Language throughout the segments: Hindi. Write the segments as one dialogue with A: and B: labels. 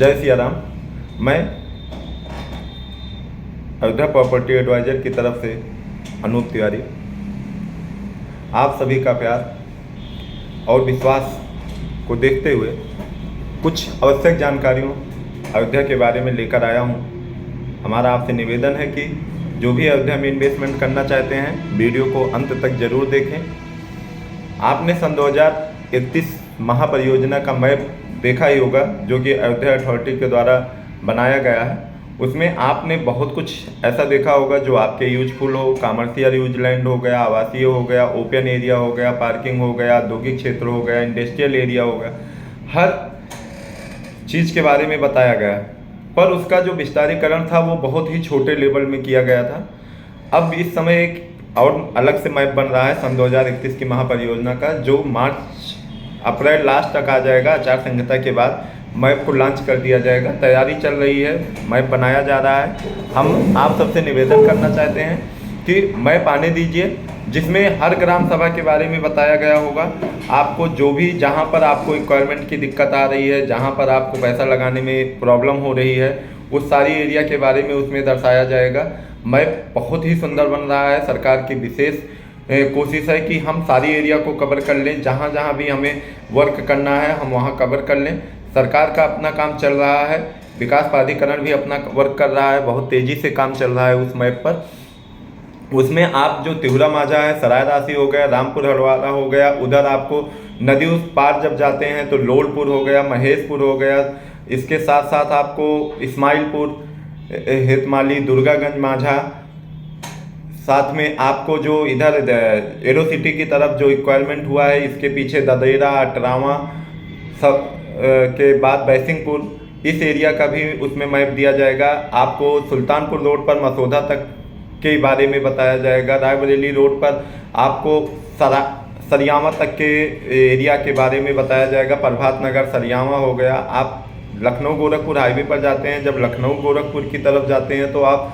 A: जय सिया राम। मैं अयोध्या प्रॉपर्टी एडवाइज़र की तरफ से अनूप तिवारी आप सभी का प्यार और विश्वास को देखते हुए कुछ आवश्यक जानकारियों अयोध्या के बारे में लेकर आया हूँ। हमारा आपसे निवेदन है कि जो भी अयोध्या में इन्वेस्टमेंट करना चाहते हैं वीडियो को अंत तक ज़रूर देखें। आपने सन 2031 महापरियोजना का मैप देखा ही होगा जो कि अयोध्या अथॉरिटी के द्वारा बनाया गया है। उसमें आपने बहुत कुछ ऐसा देखा होगा जो आपके यूजफुल हो, कमर्शियल यूज लैंड हो गया, आवासीय हो गया, ओपन एरिया हो गया, पार्किंग हो गया, औद्योगिक क्षेत्र हो गया, इंडस्ट्रियल एरिया हो गया, हर चीज़ के बारे में बताया गया है। पर उसका जो विस्तारीकरण था वो बहुत ही छोटे लेवल में किया गया था। अब इस समय एक और अलग से मैप बन रहा है सन 2031 की महापरियोजना का, जो मार्च अप्रैल लास्ट तक आ जाएगा। आचार संहिता के बाद मैप को लॉन्च कर दिया जाएगा। तैयारी चल रही है, मैप बनाया जा रहा है। हम आप सबसे निवेदन करना चाहते हैं कि मैप आने दीजिए, जिसमें हर ग्राम सभा के बारे में बताया गया होगा। आपको जो भी जहां पर आपको रिक्वायरमेंट की दिक्कत आ रही है, जहां पर आपको पैसा लगाने में प्रॉब्लम हो रही है, उस सारी एरिया के बारे में उसमें दर्शाया जाएगा। मैप बहुत ही सुंदर बन रहा है। सरकार की विशेष कोशिश है कि हम सारी एरिया को कवर कर लें। जहाँ जहाँ भी हमें वर्क करना है हम वहाँ कवर कर लें। सरकार का अपना काम चल रहा है, विकास प्राधिकरण भी अपना वर्क कर रहा है, बहुत तेज़ी से काम चल रहा है उस मैप पर। उसमें आप जो तिहुरा माझा है, सरायदासी हो गया, रामपुर हरवाड़ा हो गया, उधर आपको नदी उस पार जब जाते हैं तो लोलपुर हो गया, महेशपुर हो गया, इसके साथ साथ आपको इस्माइलपुर, हेतमाली, दुर्गागंज माझा, साथ में आपको जो इधर एरो सिटी की तरफ जो रिक्वायरमेंट हुआ है, इसके पीछे ददेरा, अटरावा सब के बाद बैसिंगपुर, इस एरिया का भी उसमें मैप दिया जाएगा। आपको सुल्तानपुर रोड पर मसौदा तक के बारे में बताया जाएगा। रायबरेली रोड पर आपको सरियामा तक के एरिया के बारे में बताया जाएगा। प्रभात नगर, सरियामा हो गया। आप लखनऊ गोरखपुर हाईवे पर जाते हैं, जब लखनऊ गोरखपुर की तरफ जाते हैं तो आप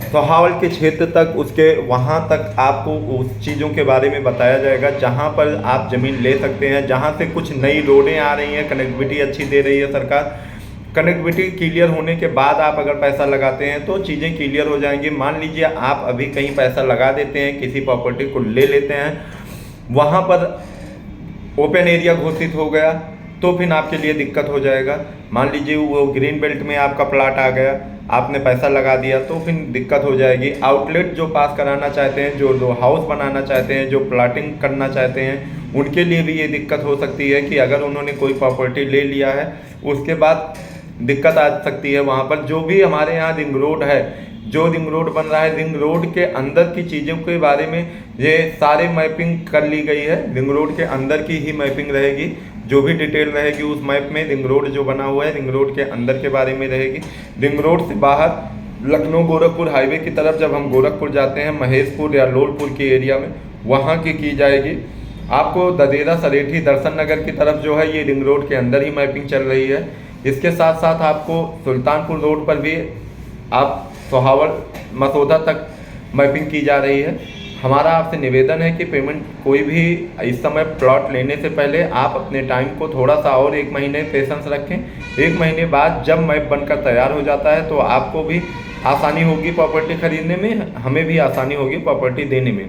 A: सोहावल के क्षेत्र तक, उसके वहाँ तक आपको उस चीज़ों के बारे में बताया जाएगा जहाँ पर आप ज़मीन ले सकते हैं, जहाँ से कुछ नई रोडें आ रही हैं, कनेक्टिविटी अच्छी दे रही है सरकार। कनेक्टिविटी क्लियर होने के बाद आप अगर पैसा लगाते हैं तो चीज़ें क्लियर हो जाएंगी। मान लीजिए आप अभी कहीं पैसा लगा देते हैं, किसी प्रॉपर्टी को ले लेते हैं, वहाँ पर ओपन एरिया घोषित हो गया तो फिर आपके लिए दिक्कत हो जाएगा। मान लीजिए वो ग्रीन बेल्ट में आपका प्लाट आ गया, आपने पैसा लगा दिया तो फिर दिक्कत हो जाएगी। आउटलेट जो पास कराना चाहते हैं, जो हाउस बनाना चाहते हैं, जो प्लाटिंग करना चाहते हैं, उनके लिए भी ये दिक्कत हो सकती है कि अगर उन्होंने कोई प्रॉपर्टी ले लिया है उसके बाद दिक्कत आ सकती है। वहाँ पर जो भी हमारे यहाँ रिंग रोड है, जो रिंग रोड बन रहा है, रिंग रोड के अंदर की चीज़ों के बारे में ये सारे मैपिंग कर ली गई है। रिंग रोड के अंदर की ही मैपिंग रहेगी, जो भी डिटेल रहेगी उस मैप में रिंग रोड जो बना हुआ है रिंग रोड के अंदर के बारे में रहेगी। रिंग रोड से बाहर लखनऊ गोरखपुर हाईवे की तरफ जब हम गोरखपुर जाते हैं, महेशपुर या लोलपुर की एरिया में, वहाँ की जाएगी। आपको ददेरा, सरेठी, दर्शन नगर की तरफ जो है ये रिंग रोड के अंदर ही मैपिंग चल रही है। इसके साथ साथ आपको सुल्तानपुर रोड पर भी आप सोहावल मसौदा तक मैपिंग की जा रही है। हमारा आपसे निवेदन है कि पेमेंट कोई भी इस समय प्लॉट लेने से पहले आप अपने टाइम को थोड़ा सा और 1 महीने पेशेंस रखें। 1 महीने बाद जब मैप बनकर तैयार हो जाता है तो आपको भी आसानी होगी प्रॉपर्टी खरीदने में, हमें भी आसानी होगी प्रॉपर्टी देने में।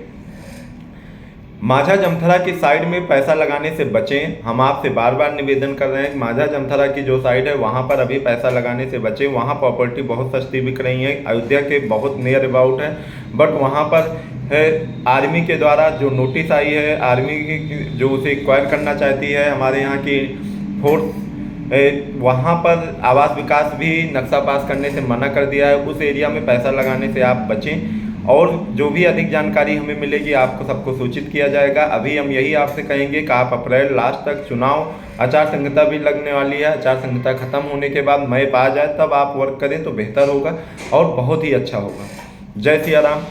A: माझा जमथरा की साइड में पैसा लगाने से बचें। हम आपसे बार बार निवेदन कर रहे हैं कि माझा जमथरा की जो साइड है वहाँ पर अभी पैसा लगाने से बचें। वहाँ प्रॉपर्टी बहुत सस्ती बिक रही है, अयोध्या के बहुत नियर अबाउट है, बट वहाँ पर आर्मी के द्वारा जो नोटिस आई है, आर्मी की जो उसे एक्वायर करना चाहती है हमारे यहाँ की फोर्स, वहाँ पर आवास विकास भी नक्शा पास करने से मना कर दिया है। उस एरिया में पैसा लगाने से आप बचें। और जो भी अधिक जानकारी हमें मिलेगी आपको सबको सूचित किया जाएगा। अभी हम यही आपसे कहेंगे कि आप अप्रैल लास्ट तक, चुनाव आचार संहिता भी लगने वाली है, आचार संहिता खत्म होने के बाद मैप आ जाए तब आप वर्क करें तो बेहतर होगा और बहुत ही अच्छा होगा। जय सिया राम।